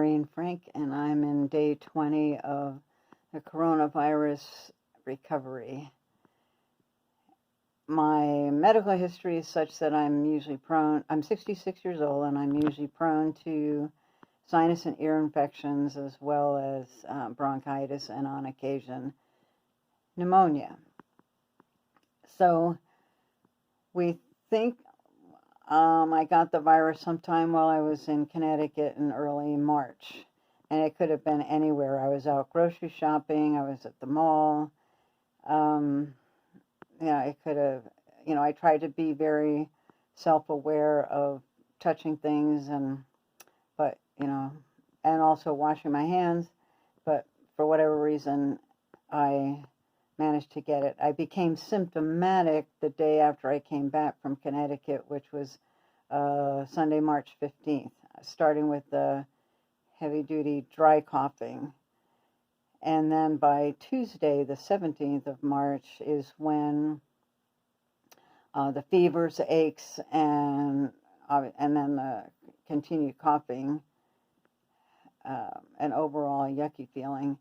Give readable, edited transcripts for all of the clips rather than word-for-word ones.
Maureen Frank, and I'm in day 20 of the coronavirus recovery. My medical history is such that I'm 66 years old, and I'm usually prone to sinus and ear infections as well as bronchitis and on occasion pneumonia. So we think I got the virus sometime while I was in Connecticut in early March, and it could have been anywhere. I was out grocery shopping, I was at the mall. It could have, I tried to be very self-aware of touching things and also washing my hands, but for whatever reason, I managed to get it. I became symptomatic the day after I came back from Connecticut, which was Sunday, March 15th, starting with the heavy-duty dry coughing. And then by Tuesday, the 17th of March, is when the fevers, aches, and then the continued coughing and overall yucky feeling.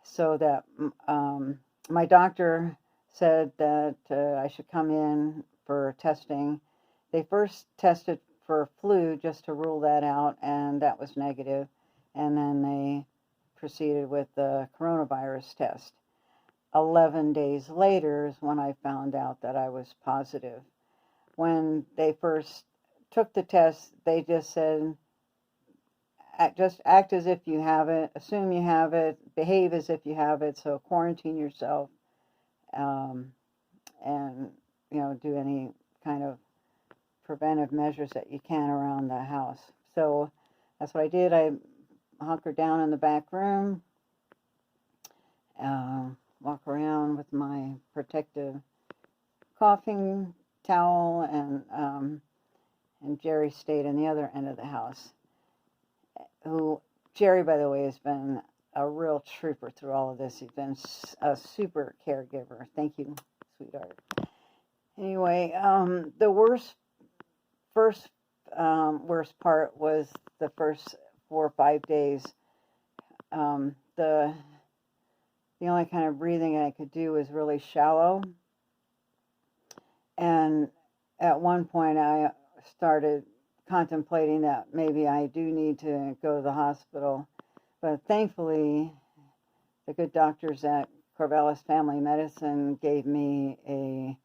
So that my doctor said that I should come in for testing. They first tested for flu just to rule that out, and that was negative. And then they proceeded with the coronavirus test. 11 days later is when I found out that I was positive. When they first took the test, they just said, just act as if you have it, assume you have it, behave as if you have it, so quarantine yourself, and do any kind of preventive measures that you can around the house. So that's what I did. I hunkered down in the back room, walk around with my protective coughing towel, and Jerry stayed in the other end of the house. Jerry, by the way, has been a real trooper through all of this. He's been a super caregiver. Thank you, sweetheart. Anyway, the worst part was the first 4 or 5 days. The only kind of breathing I could do was really shallow. And at one point I started contemplating that maybe I do need to go to the hospital. But thankfully, the good doctors at Corvallis Family Medicine gave me an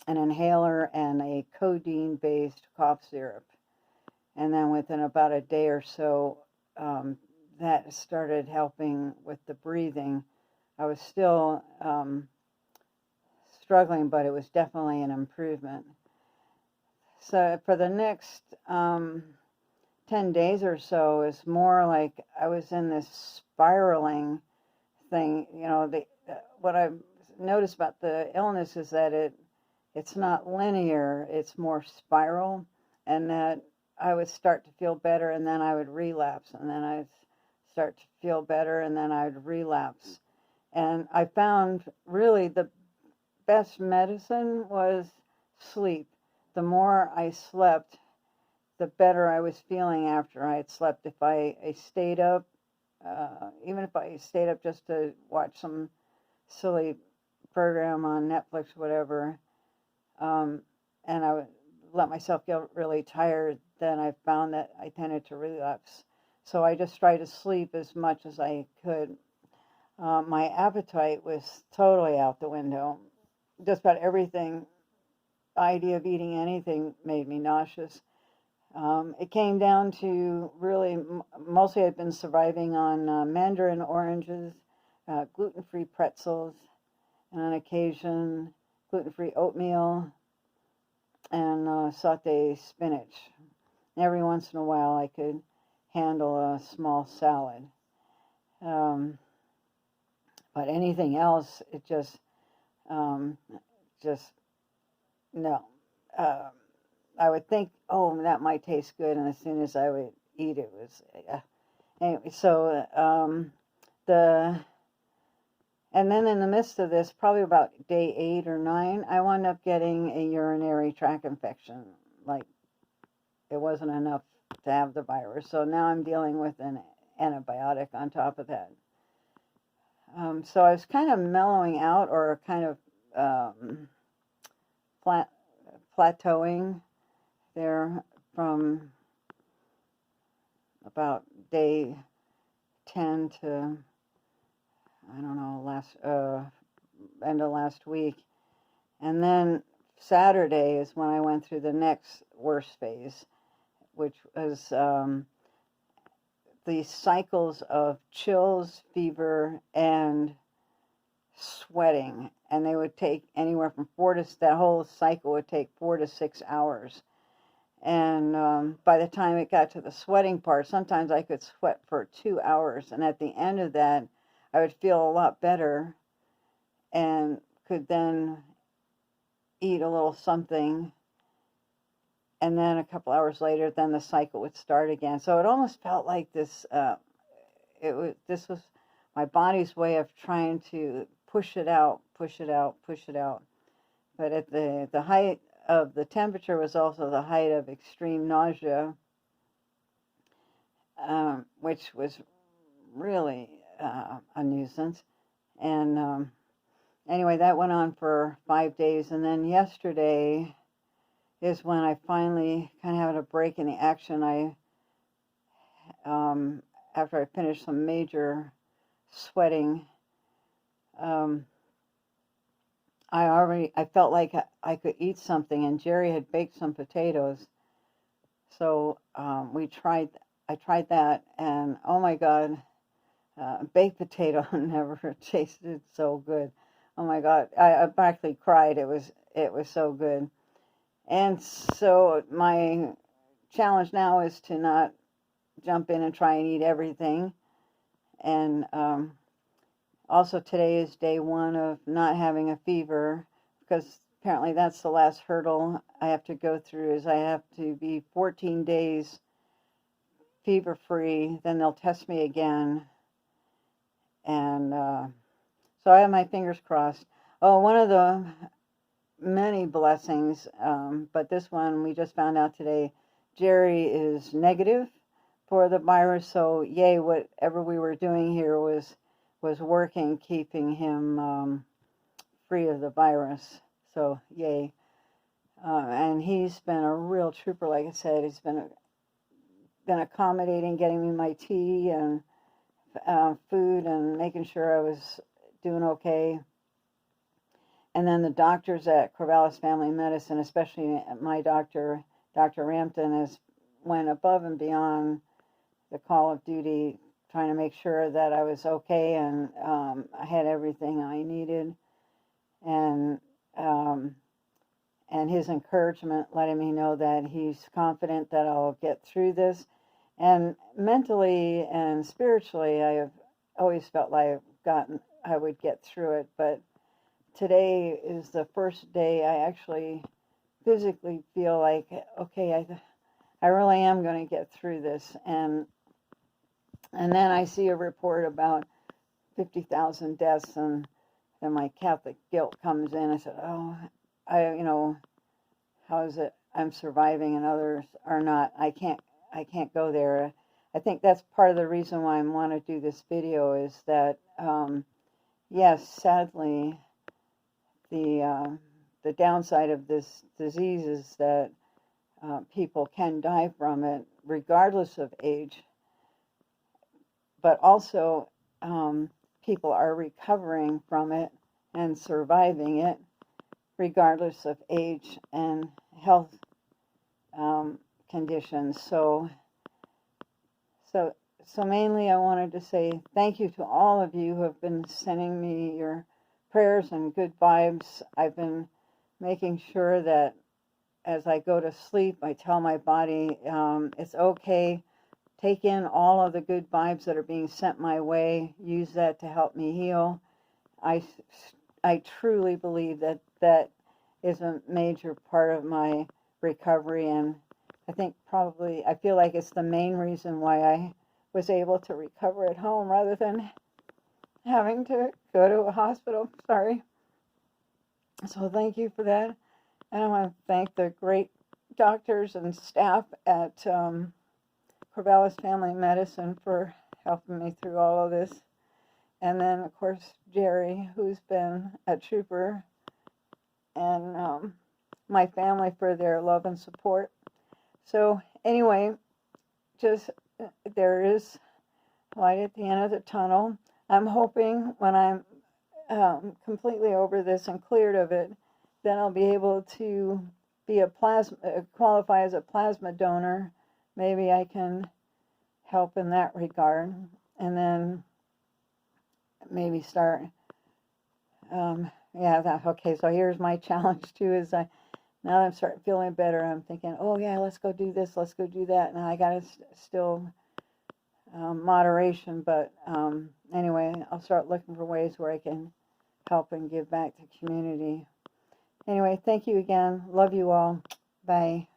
inhaler and a codeine-based cough syrup. And then within about a day or so, that started helping with the breathing. I was still struggling, but it was definitely an improvement. So for the next 10 days or so, it's more like I was in this spiraling thing. What I've noticed about the illness is that it's not linear, it's more spiral, and that I would start to feel better, and then I would relapse, and then I'd start to feel better, and then I'd relapse. And I found really the best medicine was sleep. The more I slept, the better I was feeling after I had slept. If I stayed up, even if I stayed up just to watch some silly program on Netflix, whatever, and I would let myself get really tired, then I found that I tended to relapse. So I just tried to sleep as much as I could. My appetite was totally out the window. Just about everything, idea of eating anything made me nauseous. It came down to really, mostly I'd been surviving on mandarin oranges, gluten-free pretzels, and on occasion gluten-free oatmeal, and sauté spinach. Every once in a while I could handle a small salad. But anything else, it just no. I would think, oh, that might taste good, and as soon as I would eat it, was anyway. So and then in the midst of this, probably about day 8 or 9, I wound up getting a urinary tract infection. Like, it wasn't enough to have the virus. So now I'm dealing with an antibiotic on top of that. So I was kind of mellowing out, or kind of plateauing there from about day 10 to, I don't know, end of last week. And then Saturday is when I went through the next worst phase, which was the cycles of chills, fever, and sweating. And they would take anywhere from that whole cycle would take 4 to 6 hours. And by the time it got to the sweating part, sometimes I could sweat for 2 hours. And at the end of that, I would feel a lot better and could then eat a little something. And then a couple hours later, then the cycle would start again. So it almost felt like this, this was my body's way of trying to push it out, push it out, push it out. But at the height of the temperature was also the height of extreme nausea, which was really a nuisance. And anyway, that went on for 5 days. And then yesterday is when I finally kind of had a break in the action. After I finished some major sweating, I felt like I could eat something, and Jerry had baked some potatoes. So I tried that, and oh my God, baked potato never tasted so good. Oh my God, I practically cried. It was so good. And so my challenge now is to not jump in and try and eat everything. And also today is day 1 of not having a fever, because apparently that's the last hurdle I have to go through. Is I have to be 14 days fever free, then they'll test me again. And so I have my fingers crossed. Oh, one of the many blessings, but this one we just found out today, Jerry is negative for the virus. So yay, whatever we were doing here was working, keeping him free of the virus. So yay. And he's been a real trooper. Like I said, he's been accommodating, getting me my tea and food, and making sure I was doing okay. And then the doctors at Corvallis Family Medicine, especially my doctor, Dr. Rampton, went above and beyond the call of duty, trying to make sure that I was okay, and I had everything I needed. And his encouragement, letting me know that he's confident that I'll get through this. And mentally and spiritually, I have always felt like I would get through it. But today is the first day I actually physically feel like, okay, I really am going to get through this. And then I see a report about 50,000 deaths, and then my Catholic guilt comes in. I said, oh, how is it I'm surviving and others are not? I can't go there. I think that's part of the reason why I want to do this video, is that, yes, sadly, the downside of this disease is that people can die from it regardless of age, but also people are recovering from it and surviving it regardless of age and health conditions. So mainly I wanted to say thank you to all of you who have been sending me your prayers and good vibes. I've been making sure that as I go to sleep, I tell my body it's okay. Take in all of the good vibes that are being sent my way. Use that to help me heal. I truly believe that is a major part of my recovery, and I feel like it's the main reason why I was able to recover at home rather than having to go to a hospital. Sorry. So thank you for that. And I want to thank the great doctors and staff at Corvallis Family Medicine for helping me through all of this. And then, of course, Jerry, who's been a trooper, and my family for their love and support. So anyway, just there is light at the end of the tunnel. I'm hoping when I'm completely over this and cleared of it, then I'll be able to be qualify as a plasma donor. Maybe I can help in that regard, and then maybe start. Okay. So here's my challenge too: is now that I'm starting feeling better, I'm thinking, oh yeah, let's go do this, let's go do that. Now I gotta still moderation, but anyway, I'll start looking for ways where I can help and give back to community. Anyway, thank you again. Love you all. Bye.